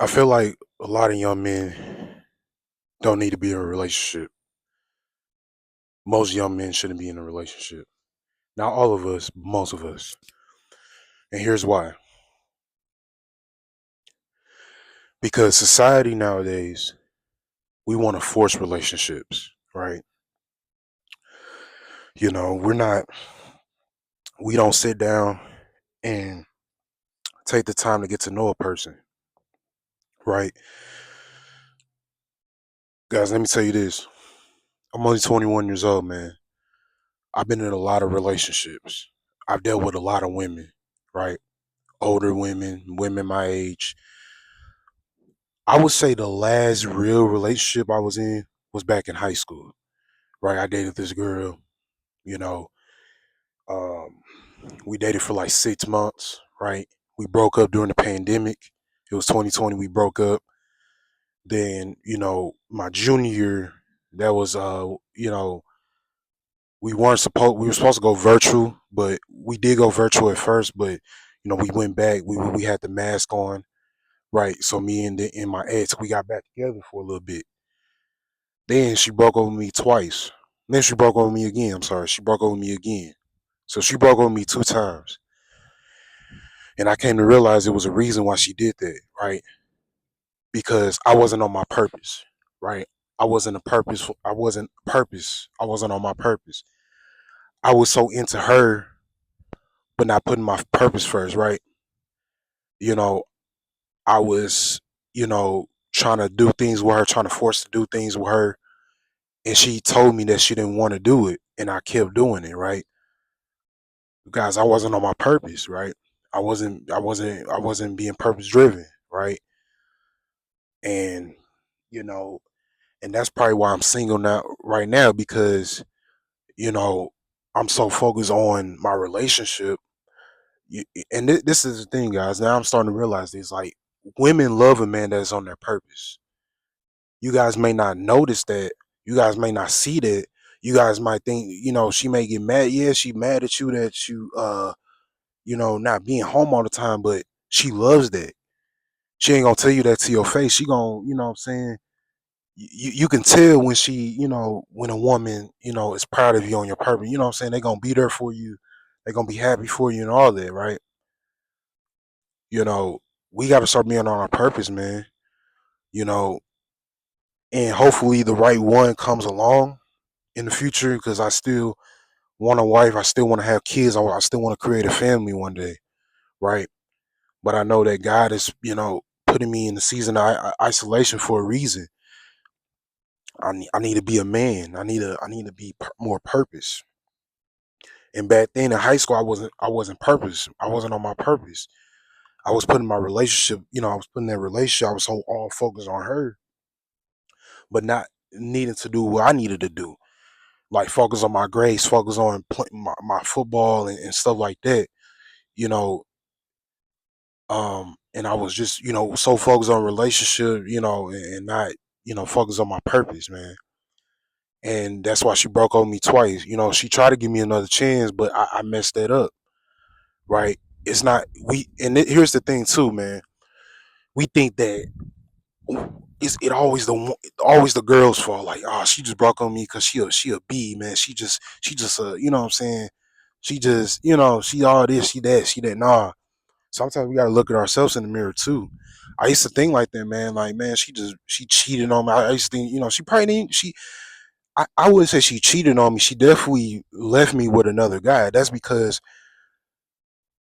I feel like a lot of young men don't need to be in a relationship. Most young men shouldn't be in a relationship. Not all of us, but most of us. And here's why. Because society nowadays, we want to force relationships, right? We don't sit down and take the time to get to know a person, right? Guys, let me tell you this. I'm only 21 years old, man. I've been in a lot of relationships. I've dealt with a lot of women, right? Older women, women my age. I would say the last real relationship I was in was back in high school, right? I dated this girl, you know, um, we dated for like 6 months, right? We broke up during the pandemic. It was 2020. We broke up. Then, my junior year, that was, we were supposed to go virtual, but we did go virtual at first, but, we went back. We had the mask on, right? So me and my ex, we got back together for a little bit. Then she broke up with me twice. Then she broke up with me again. I'm sorry. She broke up with me again. So she broke up with me 2 times. And I came to realize it was a reason why she did that, right? Because I wasn't on my purpose, right? I wasn't purpose. I wasn't on my purpose. I was so into her, but not putting my purpose first, right? You know, I was, trying to do things with her, trying to force to do things with her. And she told me that she didn't want to do it. And I kept doing it, right? Guys, I wasn't on my purpose, right? I wasn't being purpose driven, right? And you know, and that's probably why I'm single now right now because, you know, I'm so focused on my relationship. And this is the thing, guys. Now I'm starting to realize this like women love a man that's on their purpose. You guys may not notice that. You guys may not see that. You guys might think, she may get mad. Yeah, she mad at you that you not being home all the time, but she loves that. She ain't gonna tell you that to your face. She gonna, what I'm saying, you can tell when when a woman, is proud of you on your purpose. You know what I'm saying? They gonna be there for you. They gonna be happy for you and all that, right? You know, we gotta start being on our purpose, man. You know, and hopefully the right one comes along in the future because I still want a wife. I still want to have kids. I still want to create a family one day, right? But I know that God is, putting me in the season of isolation for a reason. I need to be a man. I need to be more purpose. And back then in high school, I wasn't purpose. I wasn't on my purpose. I was putting my relationship. I was putting that relationship. I was so all focused on her, but not needing to do what I needed to do, like focus on my grades, focus on my football and stuff like that. You know, and I was just so focused on relationship, and not focus on my purpose, man. And that's why she broke up with me twice. She tried to give me another chance, but I messed that up, right? It's not we, and here's the thing too, man. We think that it always always the girl's fault. Like, oh, she just broke up with me because she a B, man. She just what I'm saying. She just she all this, she that. Nah. Sometimes we gotta look at ourselves in the mirror too. I used to think like that, man. Like, man, she cheated on me. I used to think, she probably didn't. I wouldn't say she cheated on me. She definitely left me with another guy. That's because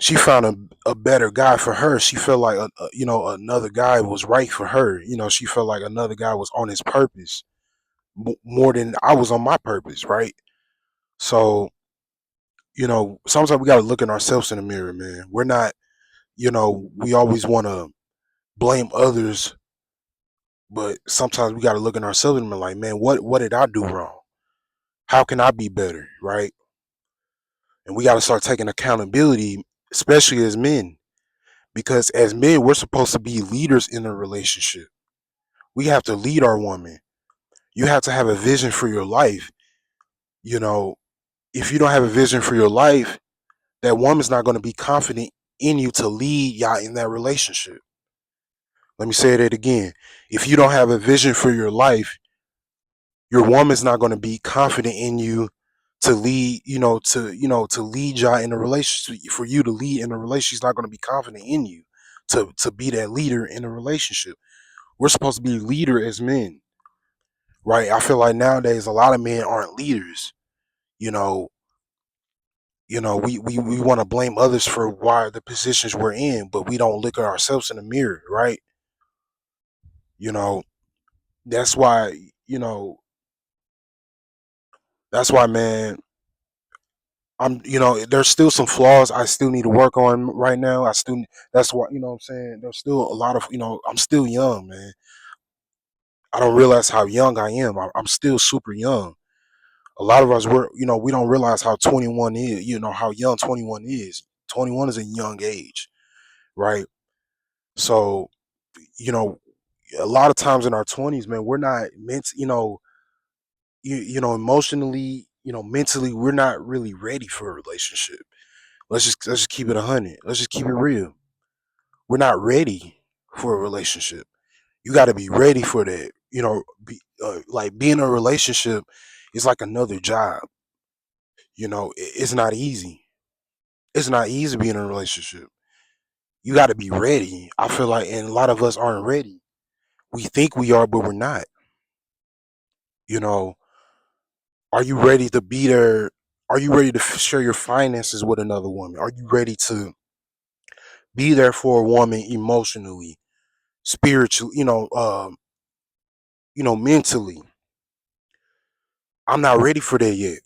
she found a better guy for her. She felt like another guy was right for her. She felt like another guy was on his purpose more than I was on my purpose, right? So sometimes we got to look at ourselves in the mirror, man. We're not, we always want to blame others, but sometimes we got to look at ourselves and be like, man, what did I do wrong? How can I be better, right? And we got to start taking accountability, especially as men, because as men, we're supposed to be leaders in a relationship. We have to lead our woman. You have to have a vision for your life. You know, if you don't have a vision for your life, that woman's not going to be confident in you to lead y'all in that relationship. Let me say that again. If you don't have a vision for your life, your woman's not going to be confident in you to lead, to lead y'all in a relationship. For you to lead in a relationship, she's not going to be confident in you to be that leader in a relationship. We're supposed to be leader as men, right? I feel like nowadays a lot of men aren't leaders. You know, we want to blame others for why the positions we're in, but we don't look at ourselves in the mirror, right? You know, that's why, you know, that's why, man, there's still some flaws I still need to work on right now. That's why, what I'm saying. There's still a lot of, I'm still young, man. I don't realize how young I am. I'm still super young. A lot of us, we don't realize how 21 is, how young 21 is. 21 is a young age, right? So, you know, a lot of times in our 20s, man, we're not meant, emotionally, mentally, we're not really ready for a relationship. Let's just keep it 100. Let's just keep it real. We're not ready for a relationship. You got to be ready for that. Like being in a relationship is like another job. It's not easy. It's not easy being in a relationship. You got to be ready. I feel like, and a lot of us aren't ready. We think we are, but we're not. You know, are you ready to be there? Are you ready to share your finances with another woman? Are you ready to be there for a woman emotionally, spiritually, mentally? I'm not ready for that yet.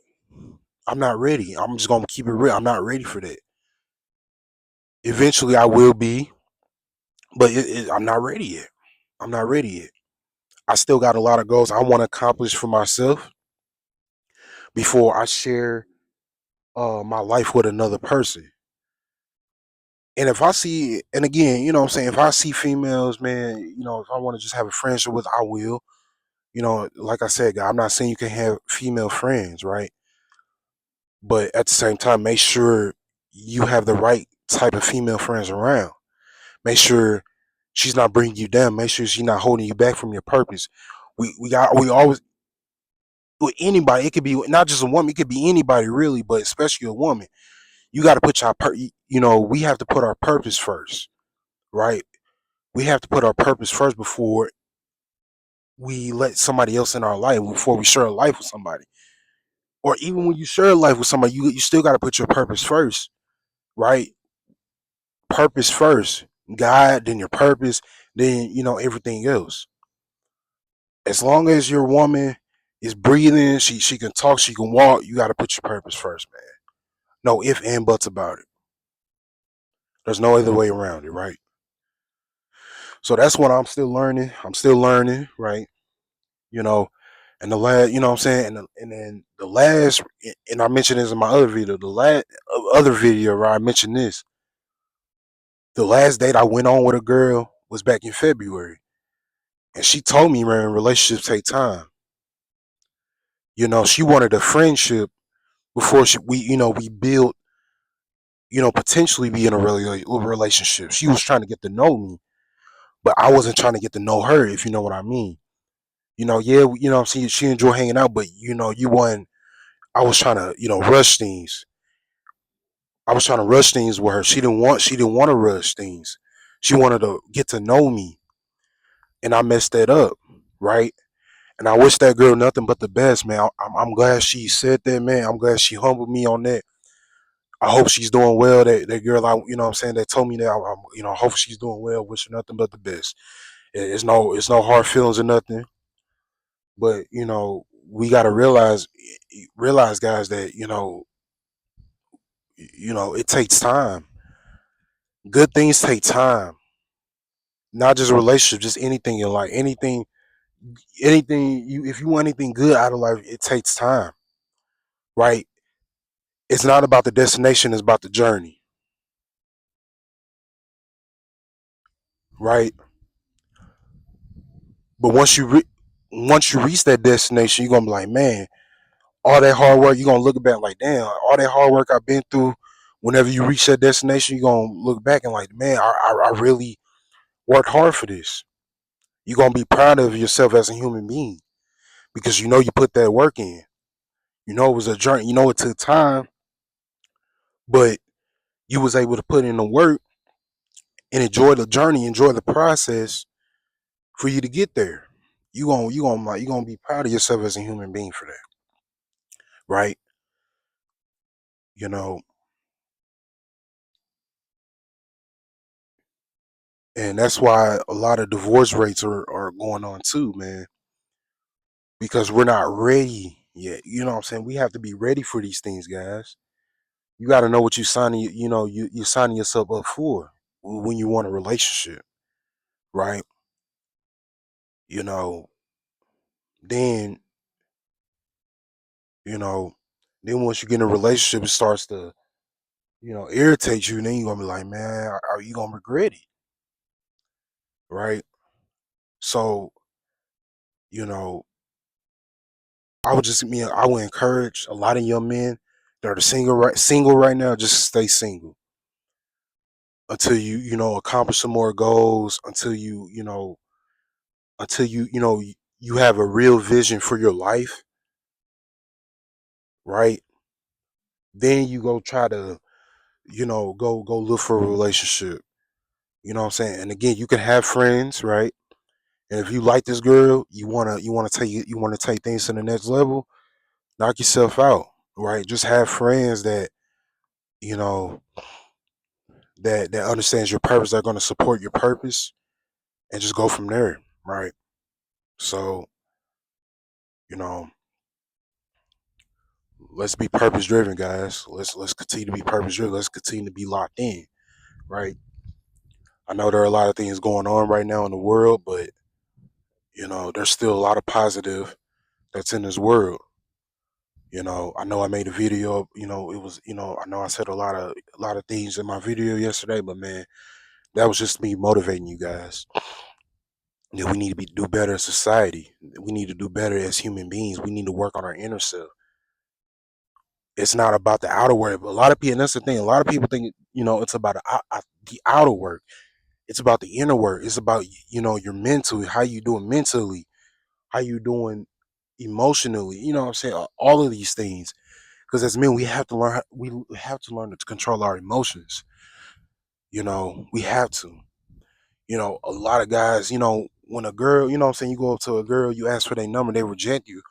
I'm not ready. I'm just gonna keep it real. I'm not ready for that. Eventually, I will be, but I'm not ready yet. I'm not ready yet. I still got a lot of goals I want to accomplish for myself before I share my life with another person. And if I see, and again, what I'm saying, if I see females, man, if I want to just have a friendship with, I will. Like I said, guy, I'm not saying you can have female friends, right? But at the same time, make sure you have the right type of female friends around. Make sure she's not bringing you down. Make sure she's not holding you back from your purpose. We always, with anybody. It could be not just a woman. It could be anybody really, but especially a woman. You got to put we have to put our purpose first, right? We have to put our purpose first before we let somebody else in our life. Before we share a life with somebody, or even when you share a life with somebody, you still got to put your purpose first, right? Purpose first. God, then your purpose, then everything else. As long as your woman is breathing, she can talk, she can walk, you got to put your purpose first, man. No if and buts about it. There's no other way around it, right? So that's what I'm still learning. I'm still learning, right? You know, and the last, what I'm saying, and then the last, and I mentioned this in my other video. The last other video where I mentioned this, the last date I went on with a girl was back in February, and she told me, man, relationships take time. She wanted a friendship before we built, potentially be in a relationship. She was trying to get to know me, but I wasn't trying to get to know her, if you know what I mean. Yeah, she enjoyed hanging out, but you wasn't. I was trying to, rush things. I was trying to rush things with her. She didn't want to rush things. She wanted to get to know me, and I messed that up, right? And I wish that girl nothing but the best, man. I'm glad she said that, man. I'm glad she humbled me on that. I hope she's doing well. That girl, what I'm saying, that told me that, I hope she's doing well. Wish her nothing but the best. It's no hard feelings or nothing. But we gotta realize, guys, that it takes time. Good things take time. Not just a relationship, just anything in life. Anything you if you want anything good out of life, it takes time, right? It's not about the destination, it's about the journey, right? But once you reach that destination, you're gonna be like, man, all that hard work, you're gonna look back like, damn, all that hard work I've been through. Whenever you reach that destination, you're gonna look back and like, man, I really worked hard for this. You're gonna be proud of yourself as a human being because you know you put that work in. You know it was a journey. You know it took time, but you was able to put in the work and enjoy the journey, enjoy the process for you to get there. You gonna be proud of yourself as a human being for that, right? You know, and that's why a lot of divorce rates are going on too, man, because we're not ready yet. You know what I'm saying? We have to be ready for these things, guys. You got to know what you signing. You know, you signing yourself up for when you want a relationship, right? You know, then you know, then once you get in a relationship, it starts to irritate you. And then you're gonna be like, man, are you gonna regret it, right? So you know, I would encourage a lot of young men that are single right now, just stay single until you accomplish some more goals, until you have a real vision for your life, right? Then you go try to go look for a relationship. You know what I'm saying? And again, you can have friends, right? And if you like this girl, you wanna take things to the next level, knock yourself out, right? Just have friends you know that understands your purpose, that are gonna support your purpose, and just go from there, right? So, you know, let's be purpose driven, guys. Let's continue to be purpose driven. Let's continue to be locked in, right? I know there are a lot of things going on right now in the world, but there's still a lot of positive that's in this world. I know I made a video. It was. I know I said a lot of things in my video yesterday, but man, that was just me motivating you guys. We need to do better as society. We need to do better as human beings. We need to work on our inner self. It's not about the outer work. But a lot of people, and that's the thing. A lot of people think it's about the outer work. It's about the inner work. It's about your mental, how you doing mentally, how you doing emotionally. You know what I'm saying? All of these things. Because as men, we have to learn. We have to learn to control our emotions. We have to. A lot of guys. When a girl, what I'm saying, you go up to a girl, you ask for their number, they reject you.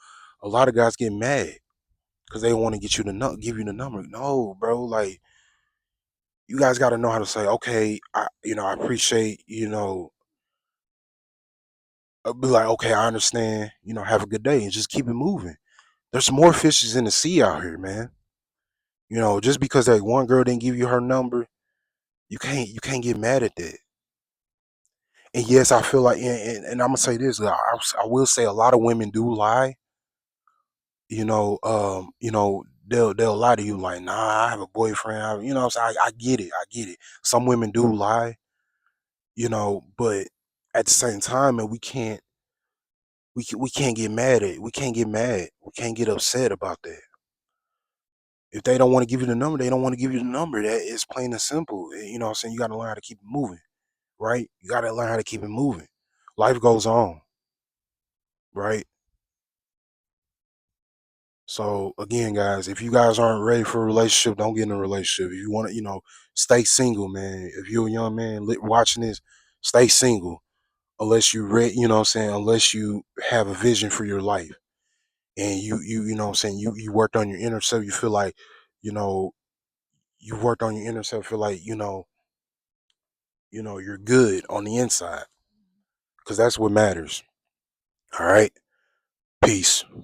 A lot of guys get mad because they want to get you to give you the number. No, bro. Like you guys got to know how to say, okay, I appreciate, be like, okay, I understand. Have a good day, and just keep it moving. There's more fishes in the sea out here, man. Just because that one girl didn't give you her number, you can't get mad at that. And yes, I feel like, and I'm gonna say this, I will say a lot of women do lie. They'll lie to you like, nah, I have a boyfriend. I get it, I get it. Some women do lie, but at the same time, man, we can't get mad at it. We can't get mad. We can't get upset about that. If they don't want to give you the number, they don't want to give you the number. That is plain and simple. You know what I'm saying? You got to learn how to keep it moving, right? You got to learn how to keep it moving. Life goes on, right? So again, guys, if you guys aren't ready for a relationship, don't get in a relationship. If you want to, stay single, man. If you're a young man watching this, stay single unless you ready. You know what I'm saying? Unless you have a vision for your life and you know what I'm saying. You worked on your inner self. You feel like, you know, you worked on your inner self. Feel like you're good on the inside because that's what matters. All right, peace.